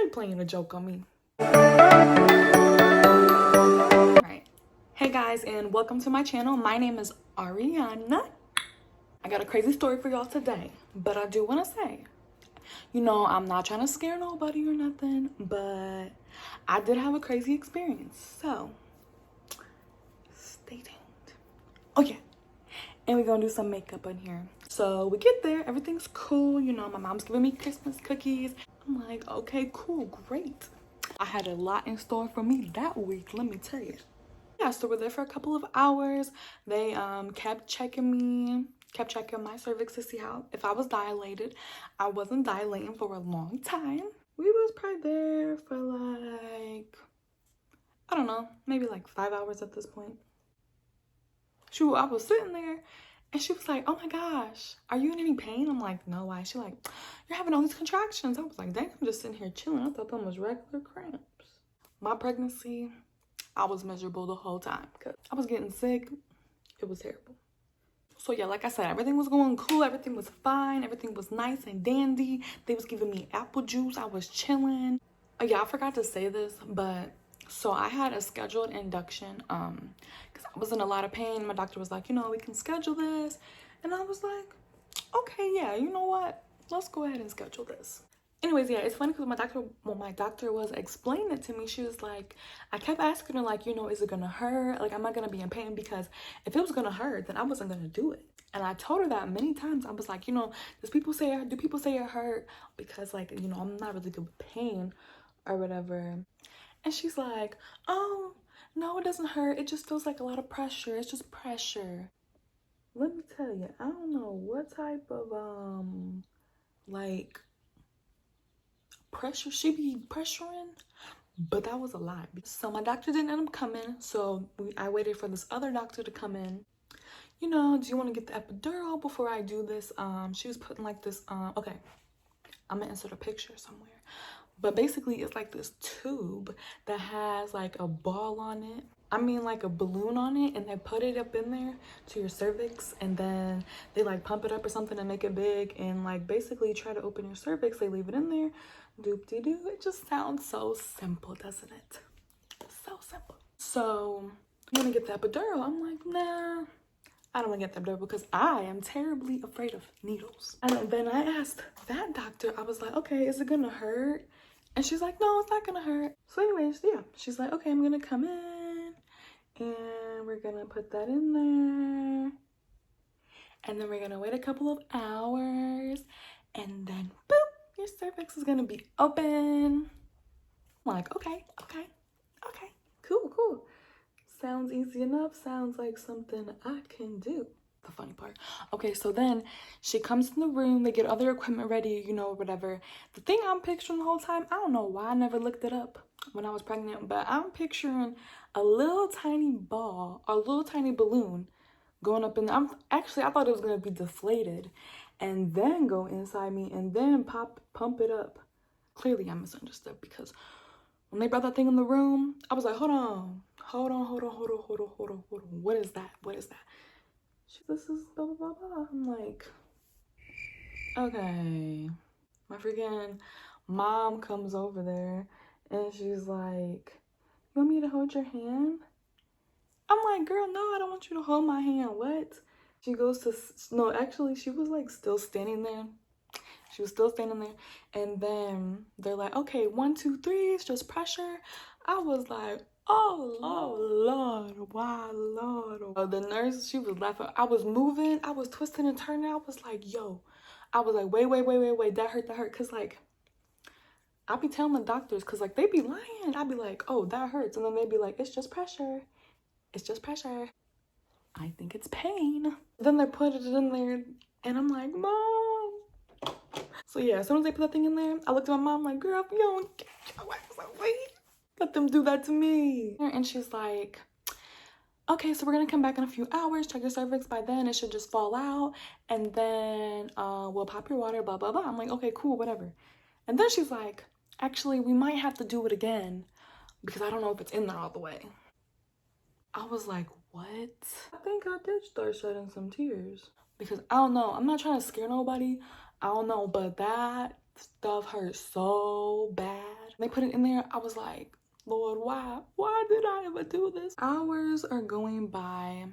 They playing a joke on me. Alright. Hey guys, and welcome to my channel. My name is Ariana. I got a crazy story for y'all today, but I do want to say, you know, I'm not trying to scare nobody or nothing, but I did have a crazy experience. So, stay tuned. Oh yeah. And we're gonna do some makeup in here. So we get there, everything's cool. You know, my mom's giving me Christmas cookies. I'm like, okay, cool, great. I had a lot in store for me that week, let me tell you. Yeah, so we're there for a couple of hours. They kept checking my cervix to see if I was dilated. I wasn't dilating for a long time. We was probably there for like, I don't know, maybe like 5 hours at this point. Shoot, I was sitting there and she was like, oh my gosh, are you in any pain? I'm like, no, why? She's like, you're having all these contractions. I was like, dang, I'm just sitting here chilling. I thought them was regular cramps. My pregnancy, I was miserable the whole time because I was getting sick. It was terrible. So yeah, like I said, everything was going cool. Everything was fine. Everything was nice and dandy. They was giving me apple juice. I was chilling. Oh yeah, I forgot to say this, but so I had a scheduled induction because I was in a lot of pain. My doctor was like, you know, we can schedule this. And I was like, okay, yeah, you know what? Let's go ahead and schedule this. Anyways, yeah, it's funny because when my doctor was explaining it to me, she was like, I kept asking her, like, you know, is it gonna hurt? Like, am I gonna be in pain? Because if it was gonna hurt, then I wasn't gonna do it. And I told her that many times. I was like, you know, do people say it hurt? Because, like, you know, I'm not really good with pain or whatever. And she's like, oh, no, it doesn't hurt. It just feels like a lot of pressure. It's just pressure. Let me tell you, I don't know what type of, like, pressure she be pressuring, but that was a lot. So my doctor didn't end up coming. So I waited for this other doctor to come in. You know, do you want to get the epidural before I do this? She was putting like this, okay, I'm gonna insert a picture somewhere. But basically, it's like this tube that has like a ball on it. I mean, like a balloon on it, and they put it up in there to your cervix, and then they like pump it up or something and make it big, and like basically try to open your cervix. They leave it in there. Doop-de-doo. It just sounds so simple, doesn't it? So simple. So I'm gonna get the epidural. I'm like, nah, I don't want to get the epidural because I am terribly afraid of needles. And then I asked that doctor, I was like, okay, is it gonna hurt? And she's like, no, it's not gonna hurt. So anyways, yeah, she's like, okay, I'm gonna come in and we're gonna put that in there. And then we're gonna wait a couple of hours and then boop, your cervix is gonna be open. I'm like, okay, cool. Sounds easy enough. Sounds like something I can do. The funny part. Okay, so then she comes in the room. They get other equipment ready, you know, whatever. The thing I'm picturing the whole time, I don't know why I never looked it up when I was pregnant, but I'm picturing a little tiny ball, a little tiny balloon going up in there. I thought it was going to be deflated and then go inside me and then pump it up. Clearly, I misunderstood because when they brought that thing in the room, I was like, hold on. What is that? This is blah, blah, blah, blah. I'm like, okay. My freaking mom comes over there and she's like, you want me to hold your hand? I'm like, girl, no, I don't want you to hold my hand. What? She goes to, no, actually, she was like still standing there. She was still standing there. And then they're like, okay, 1, 2, 3, it's just pressure. I was like, oh Lord, why Lord? The nurse, she was laughing. I was moving, I was twisting and turning. I was like, yo. I was like, wait, that hurt. Cause like, I be telling the doctors, cause like they be lying. I'd be like, oh, that hurts. And then they'd be like, it's just pressure. I think it's pain. Then they put it in there and I'm like, Mom. So yeah, as soon as they put that thing in there, I looked at my mom like, girl, if you don't get your ass away, let them do that to me. And she's like, okay, so we're gonna come back in a few hours, check your cervix. By then it should just fall out and then we'll pop your water, blah, blah, blah. I'm like, okay, cool, whatever. And then she's like, actually, we might have to do it again because I don't know if it's in there all the way. I was like, what? I think I did start shedding some tears because I don't know. I'm not trying to scare nobody. I don't know, but that stuff hurt so bad. They put it in there. I was like, Lord, why did I ever do this? Hours are going by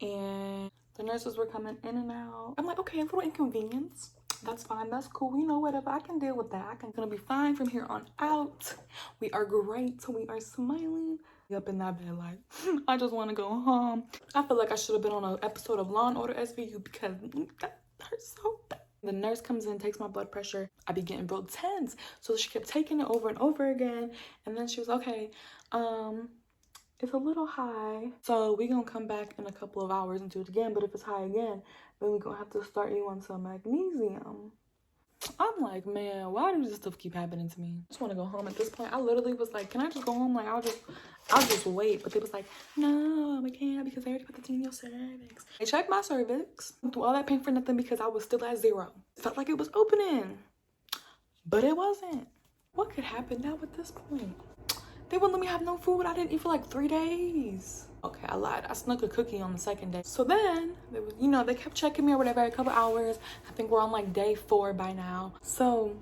and the nurses were coming in and out. I'm like, okay, a little inconvenience. That's fine. That's cool. You know, whatever. I can deal with that. I'm gonna be fine from here on out. We are great. We are smiling. Up in that bed like, I just want to go home. I feel like I should have been on an episode of Law and Order SVU because that hurts so bad. The nurse comes in, takes my blood pressure. I be getting real tense. So she kept taking it over and over again. And then she was, okay, it's a little high. So we gonna come back in a couple of hours and do it again. But if it's high again, then we gonna have to start you on some magnesium. I'm like, man, why does this stuff keep happening to me? I just want to go home at this point. I literally was like, can I just go home? Like, I'll just wait. But they was like, no, we can't because they already put the thing in your cervix. They checked my cervix. Through all that pain for nothing because I was still at 0. It felt like it was opening, but it wasn't. What could happen now at this point? They wouldn't let me have no food. I didn't eat for like 3 days. Okay, I lied. I snuck a cookie on the 2nd day. So then, they was, you know, they kept checking me or whatever, a couple hours. I think we're on like day 4 by now. So,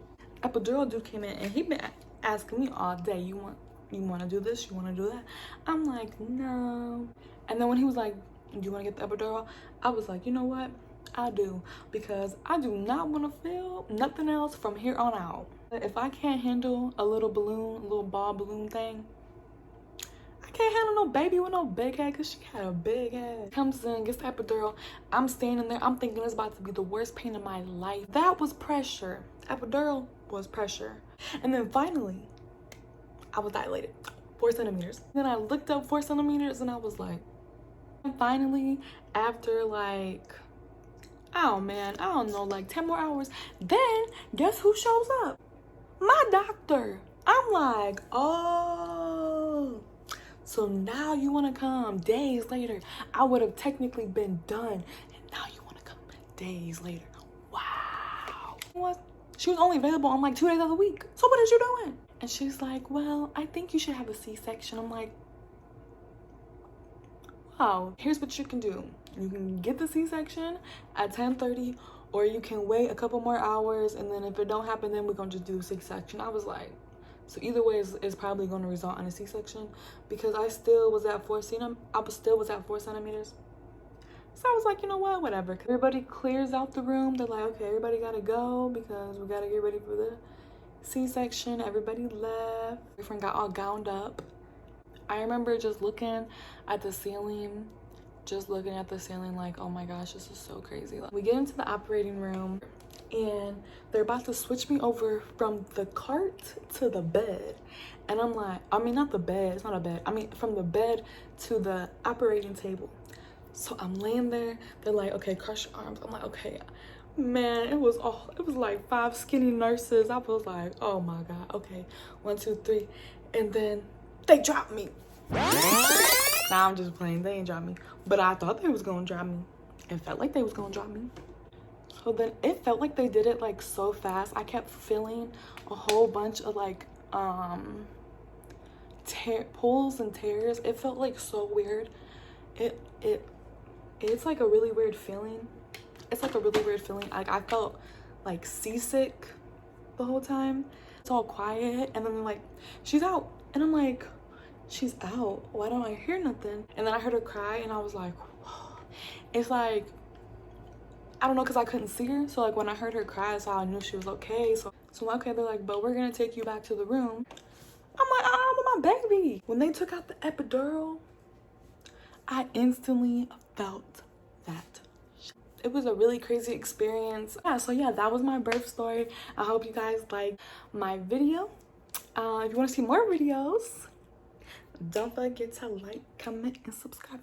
epidural dude came in and he been asking me all day, you want to do this? You want to do that? I'm like, no. And then when he was like, do you want to get the epidural? I was like, you know what? I do. Because I do not want to feel nothing else from here on out. If I can't handle a little balloon, a little ball balloon thing, I can't handle no baby with no big head because she had a big head. Comes in, gets the epidural. I'm standing there. I'm thinking it's about to be the worst pain of my life. That was pressure. Epidural was pressure. And then finally, I was dilated 4 centimeters. Then I looked up 4 centimeters and I was like, and finally, after like, oh man, I don't know, like 10 more hours, then guess who shows up? My doctor. I'm like, oh, so now you want to come days later. I would have technically been done, and now you want to come days later. Wow. What? She was only available on like 2 days of the week. So what is you doing? And she's like, well, I think you should have a C-section. I'm like, wow, here's what you can do. You can get the C-section at 10:30, or you can wait a couple more hours, and then if it don't happen, then we're gonna just do C-section. I was like, so either way is probably gonna result in a C-section because I still was at 4 centimeters. So I was like, you know what, whatever. Everybody clears out the room. They're like, okay, everybody gotta go because we gotta get ready for the C-section. Everybody left. My friend got all gowned up. I remember just looking at the ceiling like, oh my gosh, this is so crazy. We get into the operating room and they're about to switch me over from the cart to the bed. And I'm like, I mean, not the bed, it's not a bed. I mean, from the bed to the operating table. So I'm laying there. They're like, okay, cross your arms. I'm like, okay. Man, it was like 5 skinny nurses. I was like, oh my God, okay. 1, 2, 3. And then they dropped me. Nah, I'm just playing. They ain't drop me. But I thought they was gonna drop me. It felt like they was gonna drop me. So then it felt like they did it like so fast. I kept feeling a whole bunch of like pulls and tears. It felt like so weird. It's like a really weird feeling. It's like a really weird feeling. Like I felt like seasick the whole time. It's all quiet and then like, she's out. And I'm like, she's out. Why don't I hear nothing? And then I heard her cry and I was like, whoa. It's like, I don't know, because I couldn't see her. So like when I heard her cry, that's how I knew she was okay. So okay, they're like, but we're gonna take you back to the room. I'm like, I want my baby. When they took out the epidural, I instantly felt that. It was a really crazy experience. Yeah, so yeah, that was my birth story. I hope you guys liked my video. If you want to see more videos, don't forget to like, comment, and subscribe.